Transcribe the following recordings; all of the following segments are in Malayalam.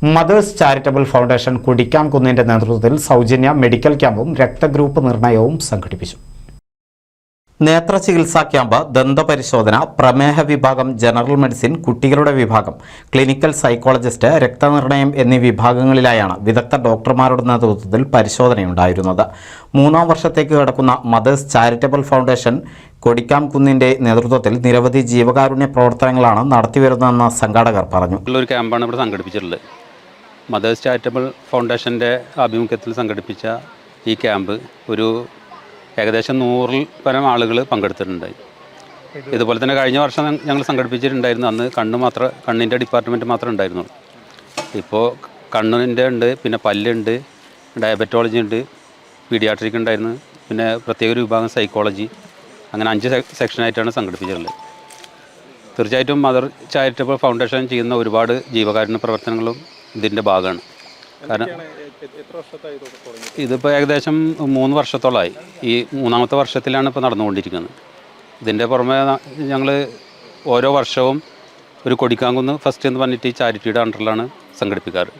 മദേഴ്സ് ചാരിറ്റബിൾ ഫൗണ്ടേഷൻ കുടിക്കാംകുന്നിന്റെ നേതൃത്വത്തിൽ സൗജന്യ മെഡിക്കൽ ക്യാമ്പും രക്തഗ്രൂപ്പ് നിർണയവും സംഘടിപ്പിച്ചു. നേത്ര ചികിത്സാ ക്യാമ്പ്, ദന്തപരിശോധന, പ്രമേഹ വിഭാഗം, ജനറൽ മെഡിസിൻ, കുട്ടികളുടെ വിഭാഗം, ക്ലിനിക്കൽ സൈക്കോളജിസ്റ്റ്, രക്തനിർണയം എന്നീ വിഭാഗങ്ങളിലായാണ് വിദഗ്ധ ഡോക്ടർമാരുടെ നേതൃത്വത്തിൽ പരിശോധനയുണ്ടായിരുന്നത്. 3ാം വർഷത്തേക്ക് കടക്കുന്ന മദേഴ്സ് ചാരിറ്റബിൾ ഫൗണ്ടേഷൻ കൊടിക്കാംകുന്നിന്റെ നേതൃത്വത്തിൽ നിരവധി ജീവകാരുണ്യ പ്രവർത്തനങ്ങളാണ് നടത്തിവരുന്നതെന്ന് സംഘാടകർ പറഞ്ഞു. ഒരു ക്യാമ്പാണ് ഇവിടെ സംഘടിപ്പിച്ചിട്ടുള്ളത്. മദേഴ്സ് ചാരിറ്റബിൾ ഫൗണ്ടേഷൻ്റെ ആഭിമുഖ്യത്തിൽ സംഘടിപ്പിച്ച ഈ ക്യാമ്പ് ഏകദേശം 100-ൽ പരം ആളുകൾ പങ്കെടുത്തിട്ടുണ്ടായി. ഇതുപോലെ തന്നെ കഴിഞ്ഞ വർഷം ഞങ്ങൾ സംഘടിപ്പിച്ചിട്ടുണ്ടായിരുന്നു. അന്ന് കണ്ണിൻ്റെ ഡിപ്പാർട്ട്മെൻറ്റ് മാത്രമേ ഉണ്ടായിരുന്നുള്ളൂ. ഇപ്പോൾ കണ്ണിൻ്റെ ഉണ്ട്, പിന്നെ പല്ലുണ്ട്, ഡയബറ്റോളജി ഉണ്ട്, പീഡിയാട്രിക് ഉണ്ടായിരുന്നു, പിന്നെ പ്രത്യേക ഒരു വിഭാഗം സൈക്കോളജി, അങ്ങനെ 5 സെക്ഷനായിട്ടാണ് സംഘടിപ്പിച്ചിട്ടുള്ളത്. തീർച്ചയായിട്ടും മദർ ചാരിറ്റബിൾ ഫൗണ്ടേഷൻ ചെയ്യുന്ന ഒരുപാട് ജീവകാരുണ്യ പ്രവർത്തനങ്ങളും ഇതിൻ്റെ ഭാഗമാണ്. കാരണം ഇതിപ്പോൾ ഏകദേശം 3 വർഷത്തോളമായി. ഈ 3ാമത്തെ വർഷത്തിലാണ് ഇപ്പോൾ നടന്നുകൊണ്ടിരിക്കുന്നത്. ഇതിൻ്റെ പുറമെ ഞങ്ങൾ ഓരോ വർഷവും ഒരു കൊടിക്കാംകുന്ന് ഫസ്റ്റ് എന്ന് പറഞ്ഞിട്ട് ഈ ചാരിറ്റിയുടെ അണ്ടറിലാണ് സംഘടിപ്പിക്കാറ്.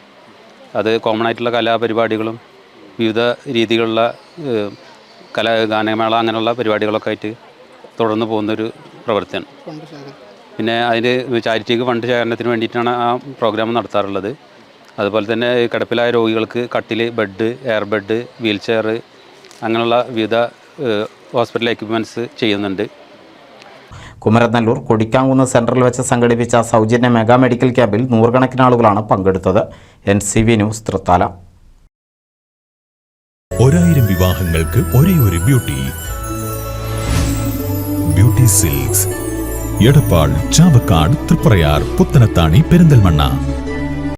അത് കോമൺ ആയിട്ടുള്ള കലാപരിപാടികളും വിവിധ രീതിയിലുള്ള ഗാനമേള അങ്ങനെയുള്ള പരിപാടികളൊക്കെ ആയിട്ട് തുടർന്ന് പോകുന്നൊരു പ്രവൃത്തിയാണ്. പിന്നെ അതിന് ചാരിറ്റിക്ക് ഫണ്ട് ശേഖരണത്തിന് വേണ്ടിയിട്ടാണ് ആ പ്രോഗ്രാം നടത്താറുള്ളത്. അതുപോലെ തന്നെ കിടപ്പിലായ രോഗികൾക്ക് കട്ടിൽ, bed, air bed, wheel chair അങ്ങനെയുള്ള വിവിധ ഹോസ്പിറ്റൽ എക്യുപ്മെൻറ്റ്സ് ചെയ്യുന്നുണ്ട്. കുമരനെല്ലൂർ കൊടിക്കാംകുന്ന് സെൻറ്ററിൽ വെച്ച് സംഘടിപ്പിച്ച സൗജന്യ മെഗാ മെഡിക്കൽ ക്യാമ്പിൽ 100 കണക്കിന് ആളുകളാണ് പങ്കെടുത്തത്. NCV news, Thrithala. 1000 വിവാഹങ്ങൾക്ക് ഒരേ ഒരു ബ്യൂട്ടി സിൽക്സ്, എടപ്പാൾ, ചാവക്കാട്, തൃപ്രയാർ, പുത്തനത്താണി, പെരിന്തൽമണ്ണ.